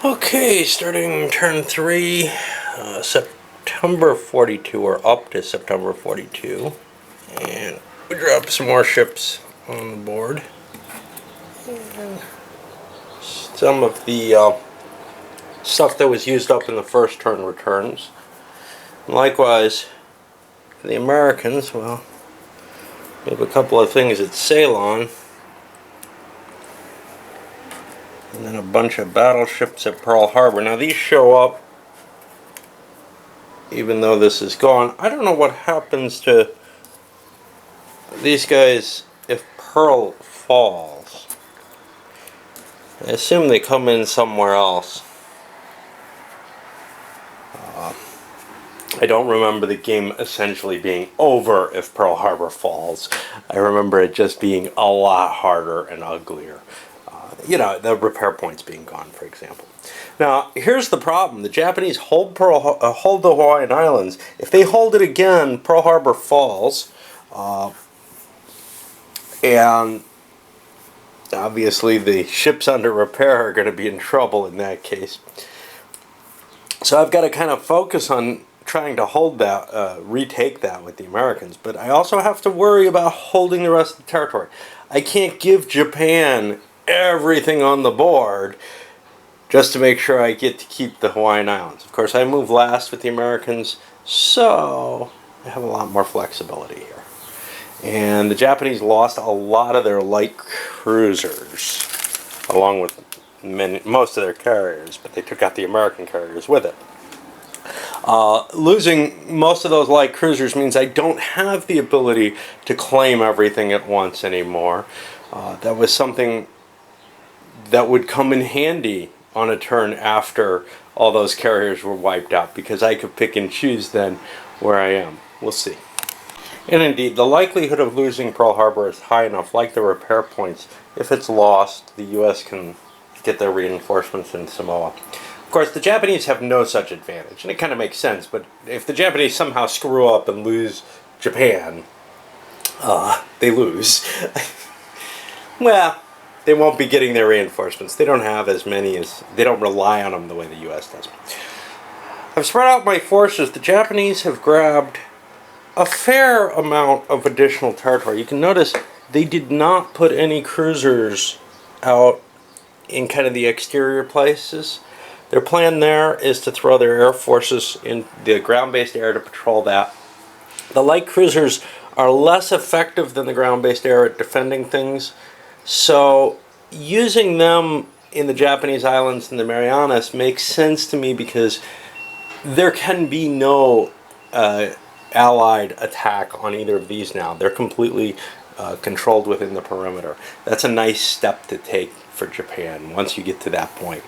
Okay, starting turn 3, September 42, or up to September 42. And we drop some more ships on the board. And some of the stuff that was used up in the first turn returns. And likewise, for the Americans, well, we have a couple of things at Ceylon. And then a bunch of battleships at Pearl Harbor. Now these show up even though this is gone. I don't know what happens to these guys if Pearl falls. I assume they come in somewhere else. I don't remember the game essentially being over if Pearl Harbor falls. I remember it just being a lot harder and uglier. The repair points being gone, for example. Now, here's the problem. The Japanese hold the Hawaiian Islands. If they hold it again, Pearl Harbor falls. And obviously the ships under repair are going to be in trouble in that case. So I've got to kind of focus on trying to hold that, retake that with the Americans. But I also have to worry about holding the rest of the territory. I can't give Japan everything on the board just to make sure I get to keep the Hawaiian Islands. Of course, I move last with the Americans, so I have a lot more flexibility here. And the Japanese lost a lot of their light cruisers, along with most of their carriers, but they took out the American carriers with it. Losing most of those light cruisers means I don't have the ability to claim everything at once anymore. That was something that would come in handy on a turn after all those carriers were wiped out, because I could pick and choose then where I am. We'll see. And indeed, the likelihood of losing Pearl Harbor is high enough, like the repair points. If it's lost, the U.S. can get their reinforcements in Samoa. Of course, the Japanese have no such advantage, and it kind of makes sense, but if the Japanese somehow screw up and lose Japan, they lose. Well, they won't be getting their reinforcements. They don't have as many they don't rely on them the way the U.S. does. I've spread out my forces. The Japanese have grabbed a fair amount of additional territory. You can notice they did not put any cruisers out in kind of the exterior places. Their plan there is to throw their air forces in the ground-based air to patrol that. The light cruisers are less effective than the ground-based air at defending things, so using them in the Japanese islands and the Marianas makes sense to me, because there can be no Allied attack on either of these now. They're completely controlled within the perimeter. That's a nice step to take for Japan once you get to that point,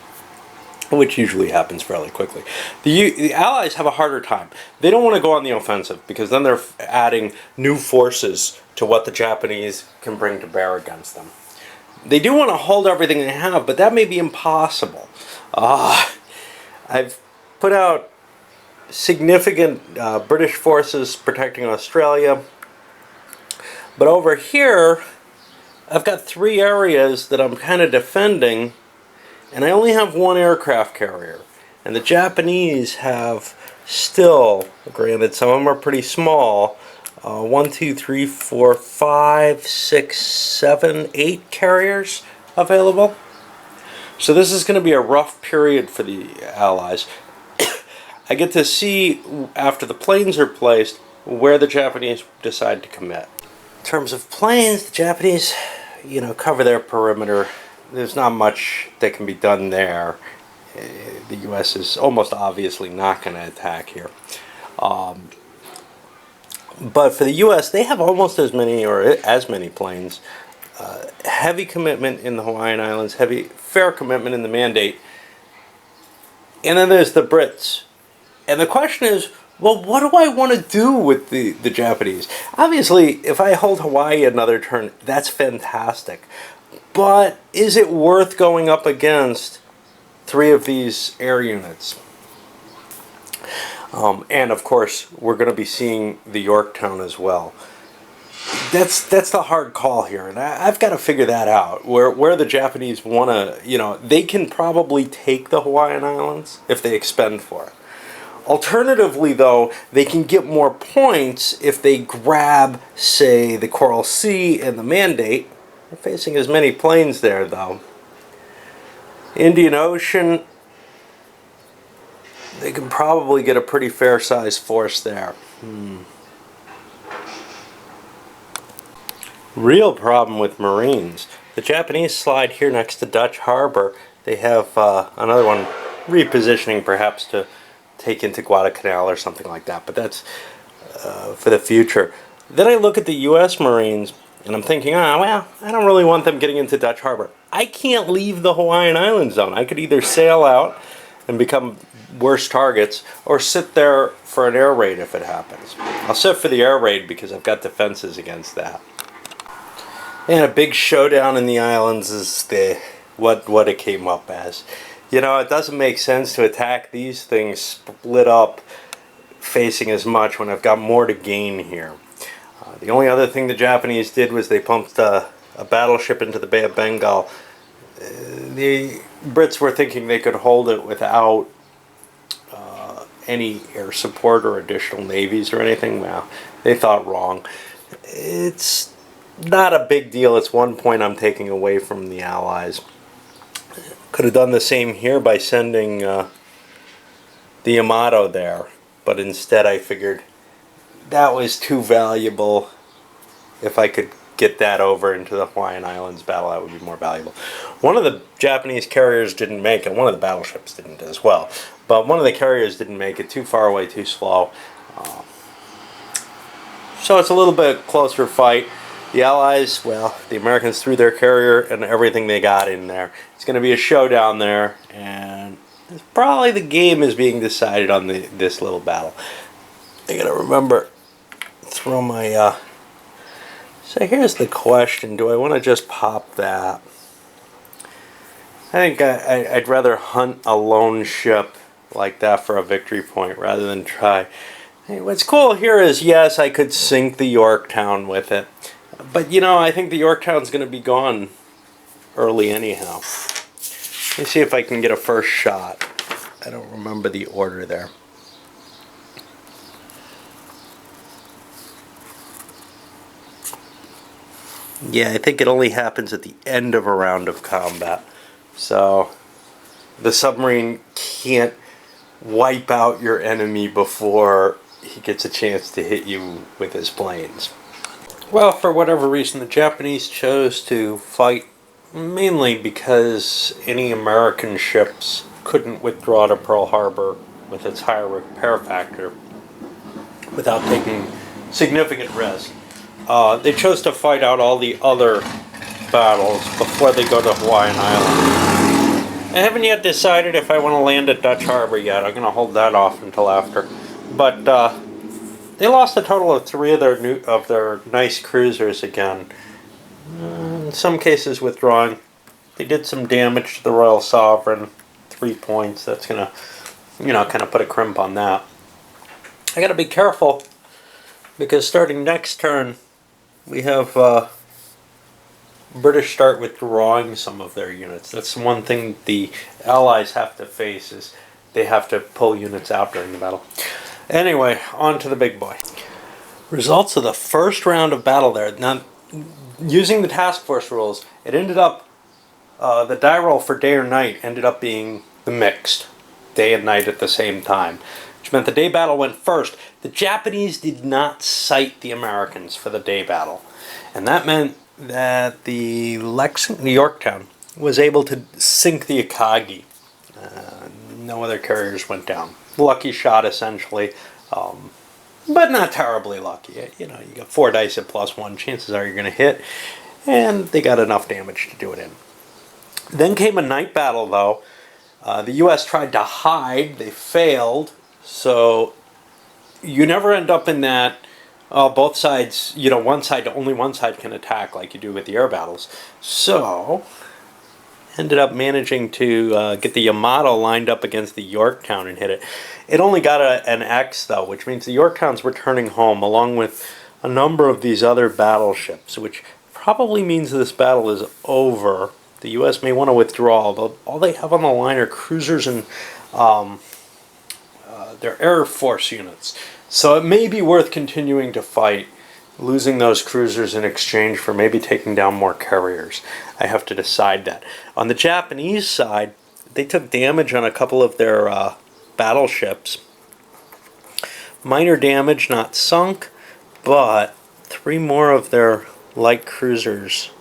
which usually happens fairly quickly. The Allies have a harder time. They don't want to go on the offensive, because then they're adding new forces to what the Japanese can bring to bear against them. They do want to hold everything they have, but that may be impossible. I've put out significant British forces protecting Australia, but over here I've got 3 areas that I'm kind of defending, and I only have 1 aircraft carrier. And the Japanese have still, granted some of them are pretty small, 1, 2, 3, 4, 5, 6, 7, 8 carriers available. So this is going to be a rough period for the Allies. I get to see, after the planes are placed, where the Japanese decide to commit. In terms of planes, the Japanese, cover their perimeter. There's not much that can be done there. The U.S. is almost obviously not going to attack here. But for the U.S., they have almost as many planes. Heavy commitment in the Hawaiian Islands, fair commitment in the Mandate. And then there's the Brits. And the question is, well, what do I want to do with the Japanese? Obviously, if I hold Hawaii another turn, that's fantastic. But is it worth going up against 3 of these air units? And of course, we're going to be seeing the Yorktown as well. that's the hard call here, and I've got to figure that out. Where the Japanese want to, they can probably take the Hawaiian Islands if they expend for it. Alternatively, though, they can get more points if they grab, say, the Coral Sea and the Mandate. They're facing as many planes there, though. Indian Ocean, they can probably get a pretty fair-sized force there. Real problem with Marines. The Japanese slide here next to Dutch Harbor. They have another one repositioning perhaps to take into Guadalcanal or something like that, but that's for the future. Then I look at the U.S. Marines and I'm thinking, well, I don't really want them getting into Dutch Harbor. I can't leave the Hawaiian Island zone. I could either sail out and become worse targets or sit there for an air raid if it happens. I'll sit for the air raid because I've got defenses against that. And a big showdown in the islands is what it came up as. It doesn't make sense to attack these things split up facing as much when I've got more to gain here. The only other thing the Japanese did was they pumped a battleship into the Bay of Bengal. The Brits were thinking they could hold it without any air support or additional navies or anything. Well, they thought wrong. It's not a big deal. It's 1 point I'm taking away from the Allies. Could have done the same here by sending the Yamato there, but instead I figured that was too valuable. If I could get that over into the Hawaiian Islands battle, that would be more valuable. One of the Japanese carriers didn't make it. One of the battleships didn't as well, but one of the carriers didn't make it. Too far away, too slow. So it's a little bit closer fight. The Allies, well, the Americans threw their carrier and everything they got in there. It's going to be a showdown there, and probably the game is being decided on this little battle. I got to remember, throw my... So here's the question. Do I want to just pop that? I think I'd rather hunt a lone ship like that for a victory point rather than try. Hey, what's cool here is, yes, I could sink the Yorktown with it. But, I think the Yorktown's going to be gone early anyhow. Let me see if I can get a first shot. I don't remember the order there. Yeah, I think it only happens at the end of a round of combat. So, the submarine can't wipe out your enemy before he gets a chance to hit you with his planes. Well, for whatever reason, the Japanese chose to fight mainly because any American ships couldn't withdraw to Pearl Harbor with its higher repair factor without taking significant risk. They chose to fight out all the other battles before they go to Hawaiian Island. I haven't yet decided if I want to land at Dutch Harbor yet. I'm going to hold that off until after. But they lost a total of 3 of their nice cruisers again. In some cases withdrawing. They did some damage to the Royal Sovereign. 3 points. That's going to, kind of put a crimp on that. I got to be careful because starting next turn, we have British start withdrawing some of their units. That's one thing the Allies have to face, is they have to pull units out during the battle. Anyway, on to the big boy. Results of the first round of battle there. Now, using the task force rules, it ended up, the die roll for day or night ended up being the mixed. Day and night at the same time. Which meant the day battle went first. The Japanese did not sight the Americans for the day battle. And that meant that the Yorktown was able to sink the Akagi. No other carriers went down. Lucky shot, essentially. But not terribly lucky. You got 4 dice at +1. Chances are you're going to hit. And they got enough damage to do it in. Then came a night battle, though. The U.S. tried to hide. They failed. So you never end up in that both sides, only one side can attack like you do with the air battles. So ended up managing to get the Yamato lined up against the Yorktown and hit it. It only got an X, though, which means the Yorktowns were returning home along with a number of these other battleships, which probably means this battle is over. The U.S. may want to withdraw, although all they have on the line are cruisers and their Air Force units. So it may be worth continuing to fight, losing those cruisers in exchange for maybe taking down more carriers. I have to decide that. On the Japanese side, they took damage on a couple of their battleships. Minor damage, not sunk, but 3 more of their light cruisers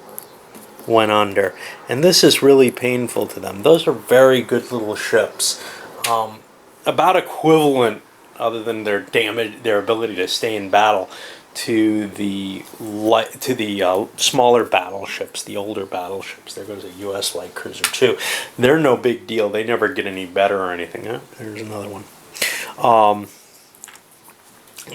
went under. And this is really painful to them. Those are very good little ships. About equivalent, other than their damage, their ability to stay in battle, to the smaller battleships, the older battleships. There goes a U.S. light cruiser too. They're no big deal. They never get any better or anything. There's another one.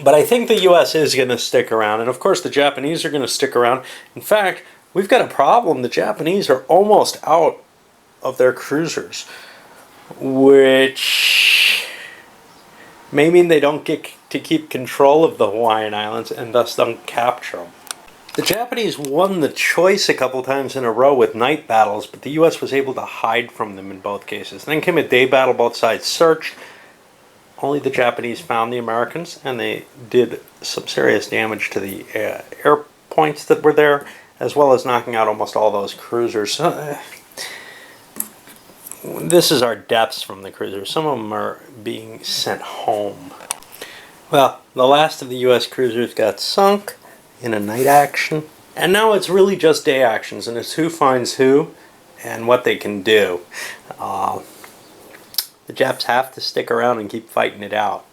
But I think the U.S. is going to stick around, and of course the Japanese are going to stick around. In fact, we've got a problem. The Japanese are almost out of their cruisers, which may mean they don't get to keep control of the Hawaiian Islands and thus don't capture them. The Japanese won the choice a couple times in a row with night battles, but the U.S. was able to hide from them in both cases. Then came a day battle, both sides searched. Only the Japanese found the Americans, and they did some serious damage to the air points that were there, as well as knocking out almost all those cruisers. This is our deaths from the cruisers. Some of them are being sent home. Well, the last of the U.S. cruisers got sunk in a night action, and now it's really just day actions, and it's who finds who and what they can do. The Japs have to stick around and keep fighting it out,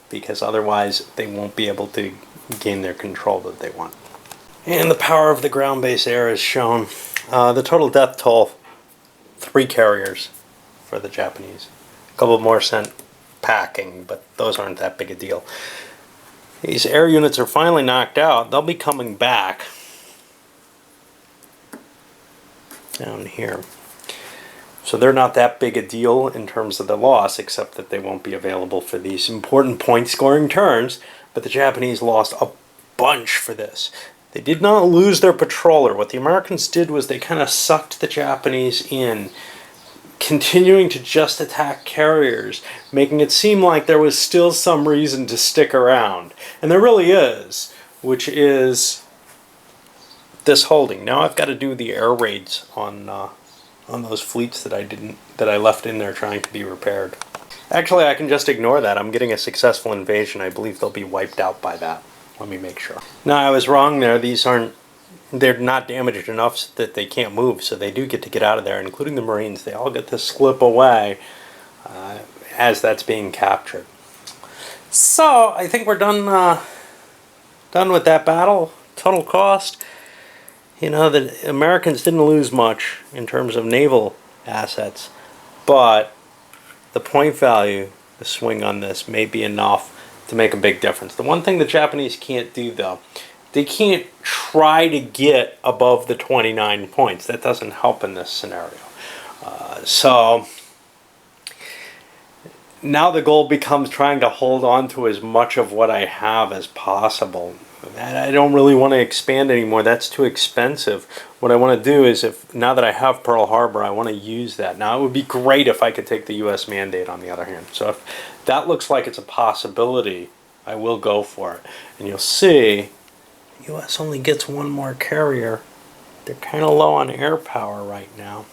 because otherwise they won't be able to gain their control that they want. And the power of the ground-based air is shown. The total death toll, 3 carriers for the Japanese. A couple more sent packing, but those aren't that big a deal. These air units are finally knocked out. They'll be coming back down here. So they're not that big a deal in terms of the loss, except that they won't be available for these important point-scoring turns. But the Japanese lost a bunch for this. They did not lose their patroller. What the Americans did was they kind of sucked the Japanese in, continuing to just attack carriers, making it seem like there was still some reason to stick around. And there really is, which is this holding. Now I've got to do the air raids on those fleets that I left in there trying to be repaired. Actually, I can just ignore that. I'm getting a successful invasion. I believe they'll be wiped out by that. Let me make sure. No, I was wrong there. They're not damaged enough that they can't move, so they do get to get out of there, including the Marines. They all get to slip away as that's being captured. So, I think we're done with that battle. Total cost. You know, the Americans didn't lose much in terms of naval assets, but the point value, the swing on this, may be enough to make a big difference. The one thing the Japanese can't do, though, they can't try to get above the 29 points. That doesn't help in this scenario. So now the goal becomes trying to hold on to as much of what I have as possible. I don't really want to expand anymore. That's too expensive. What I want to do is, now that I have Pearl Harbor, I want to use that. Now, it would be great if I could take the U.S. mandate, on the other hand. So if that looks like it's a possibility, I will go for it. And you'll see, the U.S. only gets 1 more carrier. They're kind of low on air power right now.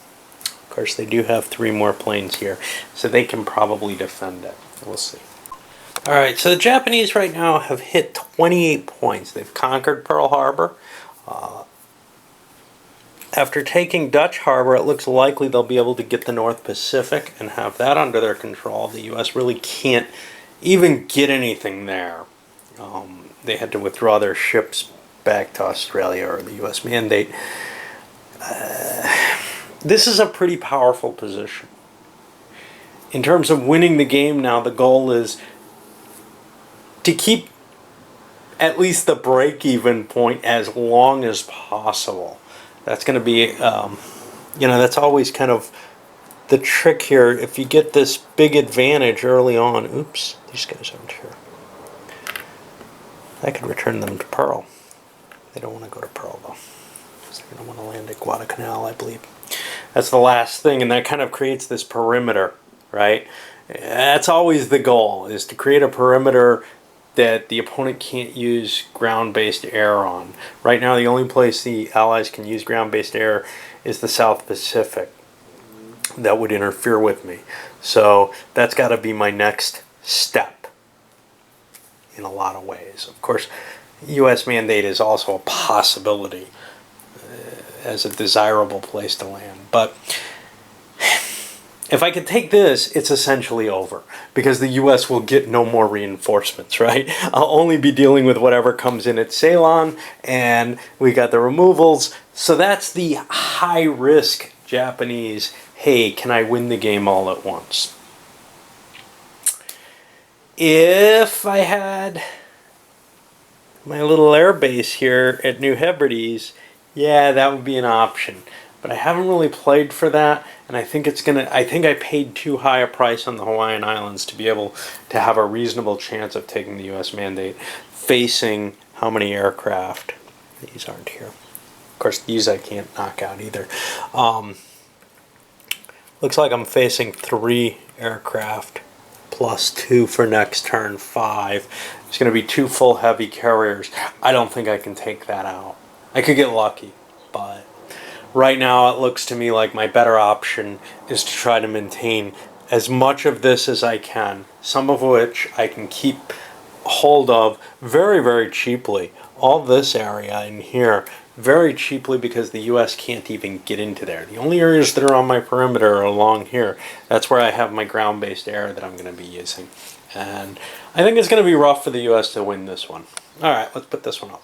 Of course, they do have 3 more planes here, so they can probably defend it. We'll see. Alright, so the Japanese right now have hit 28 points. They've conquered Pearl Harbor. After taking Dutch Harbor, it looks likely they'll be able to get the North Pacific and have that under their control. The U.S. really can't even get anything there. They had to withdraw their ships back to Australia, or the U.S. mandate. This is a pretty powerful position. In terms of winning the game now, the goal is to keep at least the break-even point as long as possible. That's going to be, that's always kind of the trick here. If you get this big advantage early on, oops, these guys aren't here. I could return them to Pearl. They don't want to go to Pearl, though. They're going to want to land at Guadalcanal, I believe. That's the last thing, and that kind of creates this perimeter, right? That's always the goal, is to create a perimeter that the opponent can't use ground-based air on. Right now, the only place the Allies can use ground-based air is the South Pacific. That would interfere with me. So that's got to be my next step in a lot of ways. Of course, U.S. mandate is also a possibility as a desirable place to land. But if I could take this, it's essentially over, because the U.S. will get no more reinforcements, right? I'll only be dealing with whatever comes in at Ceylon, and we got the removals. So that's the high-risk Japanese, hey, can I win the game all at once? If I had my little air base here at New Hebrides, yeah, that would be an option. But I haven't really played for that, and I think I paid too high a price on the Hawaiian Islands to be able to have a reasonable chance of taking the U.S. mandate, facing how many aircraft? These aren't here. Of course, these I can't knock out either. Looks like I'm facing 3 aircraft plus 2 for next turn, 5. There's going to be 2 full heavy carriers. I don't think I can take that out. I could get lucky, but right now it looks to me like my better option is to try to maintain as much of this as I can, some of which I can keep hold of very, very cheaply. All this area in here, very cheaply, because the U.S. can't even get into there. The only areas that are on my perimeter are along here. That's where I have my ground-based air that I'm going to be using. And I think it's going to be rough for the U.S. to win this one. All right, let's put this one up.